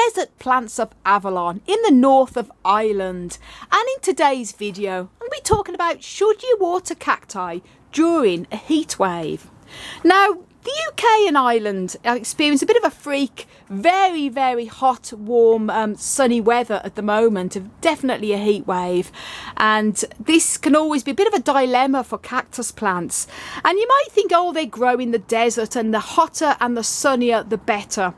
desert plants of Avalon in the north of Ireland. And in today's video, I'll be talking about should you water cacti during a heat wave. Now, the UK and Ireland have experienced a bit of a freak, very hot, warm, sunny weather at the moment, definitely a heat wave. And this can always be a bit of a dilemma for cactus plants. And you might think, oh, they grow in the desert and the hotter and the sunnier, the better.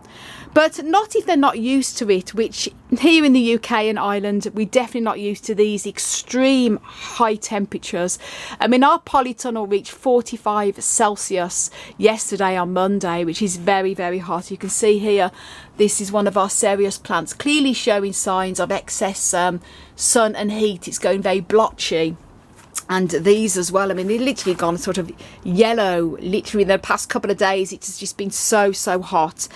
But not if they're not used to it, which here in the UK and Ireland, we're definitely not used to these extreme high temperatures. I mean, our polytunnel reached 45 Celsius yesterday on Monday, which is very hot. You can see here, this is one of our cereus plants, clearly showing signs of excess sun and heat. It's going very blotchy. And these as well, I mean, they've literally gone sort of yellow, literally in the past couple of days. It's just been so hot.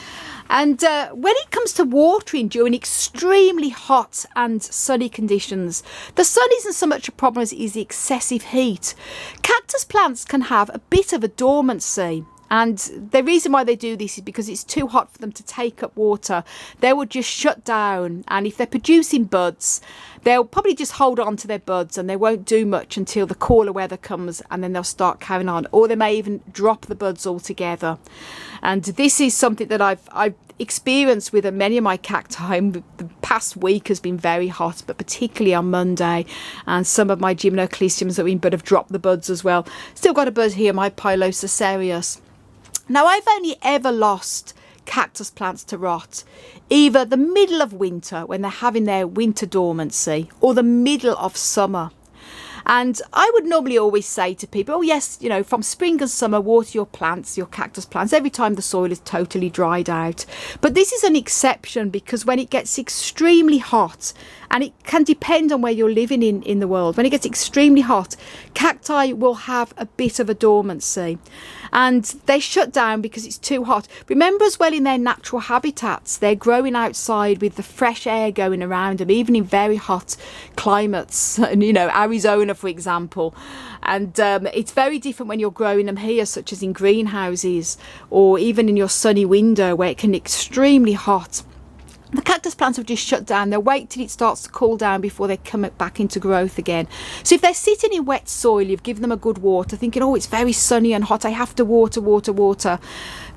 And when it comes to watering during extremely hot and sunny conditions, the sun isn't so much a problem as it is the excessive heat. Cactus plants can have a bit of a dormancy. And the reason why they do this is because it's too hot for them to take up water. They will just shut down. And if they're producing buds, they'll probably just hold on to their buds and they won't do much until the cooler weather comes, and then they'll start carrying on. Or they may even drop the buds altogether. And this is something that I've experienced with many of my cacti. The past week has been very hot, but particularly on Monday. And some of my gymnoclestiums that have dropped the buds as well. Still got a bud here, my Pilosa cereus. Now, I've only ever lost cactus plants to rot either the middle of winter when they're having their winter dormancy or the middle of summer. And I would normally always say to people, oh yes, you know, from spring and summer, water your plants, your cactus plants, every time the soil is totally dried out. But this is an exception because when it gets extremely hot, and it can depend on where you're living in the world, when it gets extremely hot, cacti will have a bit of a dormancy. And they shut down because it's too hot. Remember as well, in their natural habitats, they're growing outside with the fresh air going around them, even in very hot climates, and you know, Arizona for example. And it's very different when you're growing them here, such as in greenhouses or even in your sunny window where it can be extremely hot. The cactus plants have just shut down. They'll wait till it starts to cool down before they come back into growth again. So if they're sitting in wet soil, you've given them a good water, thinking, oh, it's very sunny and hot, I have to water,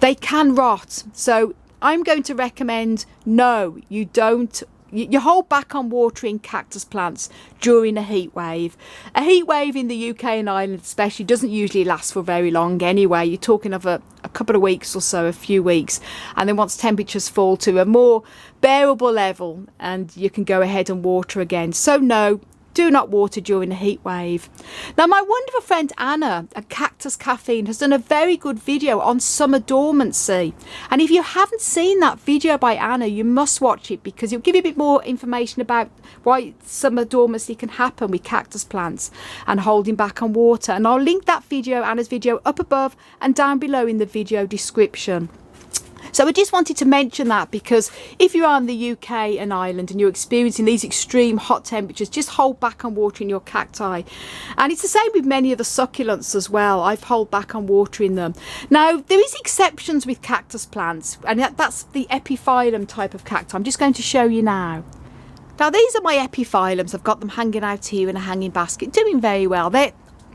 they can rot. So I'm going to recommend, no, you don't. You hold back on watering cactus plants during a heat wave. A heat wave in the UK and Ireland especially doesn't usually last for very long anyway. You're talking of a couple of weeks or so, a few weeks. And then once temperatures fall to a more bearable level, and you can go ahead and water again. So no, do not water during a heat wave. Now, my wonderful friend Anna at Cactus Caffeine has done a very good video on summer dormancy. And if you haven't seen that video by Anna, you must watch it because it'll give you a bit more information about why summer dormancy can happen with cactus plants and holding back on water. And I'll link that video, Anna's video, up above and down below in the video description. So I just wanted to mention that because if you are in the UK and Ireland and you're experiencing these extreme hot temperatures, just hold back on watering your cacti. And it's the same with many of the succulents as well. I've held back on watering them. Now, there is exceptions with cactus plants, and that's the Epiphylum type of cacti. I'm just going to show you now. Now, these are my Epiphylums. I've got them hanging out here in a hanging basket, doing very well.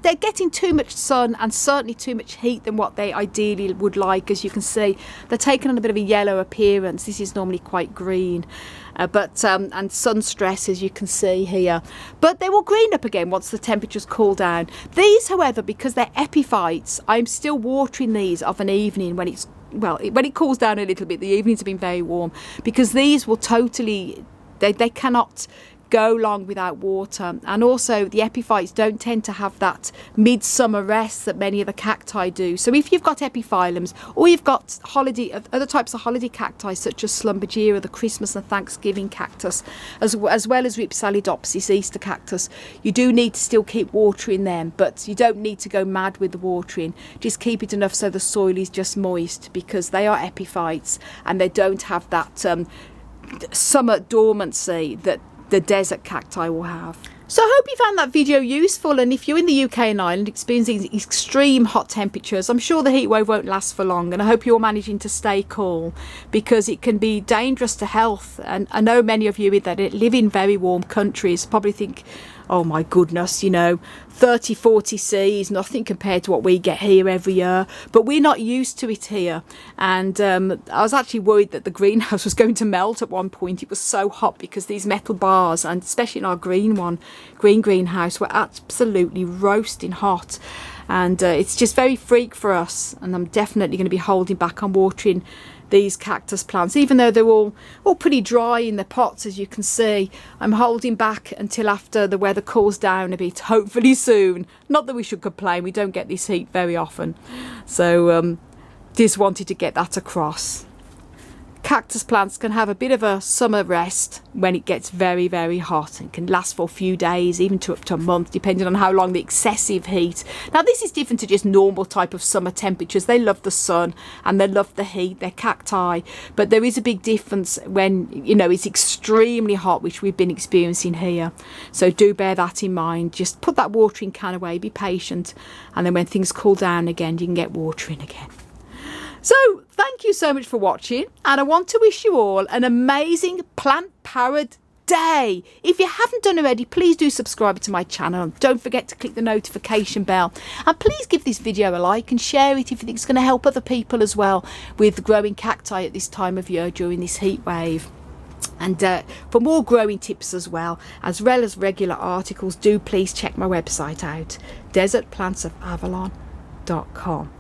They're getting too much sun and certainly too much heat than what they ideally would like. As you can see, they're taking on a bit of a yellow appearance. This is normally quite green, and sun stress, as you can see here. But they will green up again once the temperatures cool down. These, however, because they're epiphytes, I'm still watering these of an evening when it's, well, when it cools down a little bit. The evenings have been very warm because these will totally, they cannot go long without water. And also the epiphytes don't tend to have that midsummer rest that many of the cacti do. So if you've got Epiphylums, or you've got other types of holiday cacti such as Schlumbergera, the Christmas and Thanksgiving cactus, as well as Ripsalidopsis, Easter cactus, you do need to still keep watering them, but you don't need to go mad with the watering. Just keep it enough so the soil is just moist, because they are epiphytes and they don't have that summer dormancy that the desert cacti will have. So I hope you found that video useful, and if you're in the UK and Ireland experiencing extreme hot temperatures, I'm sure the heat wave won't last for long, and I hope you're managing to stay cool, because it can be dangerous to health. And I know many of you that live in very warm countries probably think, oh my goodness, you know, 30, 40 C is nothing compared to what we get here every year. But we're not used to it here. And I was actually worried that the greenhouse was going to melt at one point. It was so hot because these metal bars, and especially in our greenhouse, were absolutely roasting hot. And it's just very freak for us. And I'm definitely going to be holding back on watering these cactus plants, even though they're all pretty dry in the pots, as you can see. I'm holding back until after the weather cools down a bit, hopefully soon. Not that we should complain, we don't get this heat very often. So just wanted to get that across. Cactus plants can have a bit of a summer rest when it gets very, very hot. It can last for a few days, even to up to a month, depending on how long the excessive heat. Now, this is different to just normal type of summer temperatures. They love the sun and they love the heat. They're cacti, but there is a big difference when, you know, it's extremely hot, which we've been experiencing here. So do bear that in mind. Just put that watering can away, be patient, and then when things cool down again, you can get watering again. So thank you so much for watching, and I want to wish you all an amazing plant-powered day. If you haven't done already, please do subscribe to my channel. Don't forget to click the notification bell, and please give this video a like and share it if you think it's going to help other people as well with growing cacti at this time of year during this heat wave. And for more growing tips as well as regular articles, do please check my website out, desertplantsofavalon.com.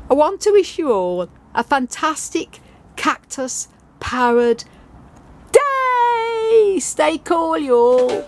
I want to wish you all a fantastic cactus powered day. Stay cool, y'all.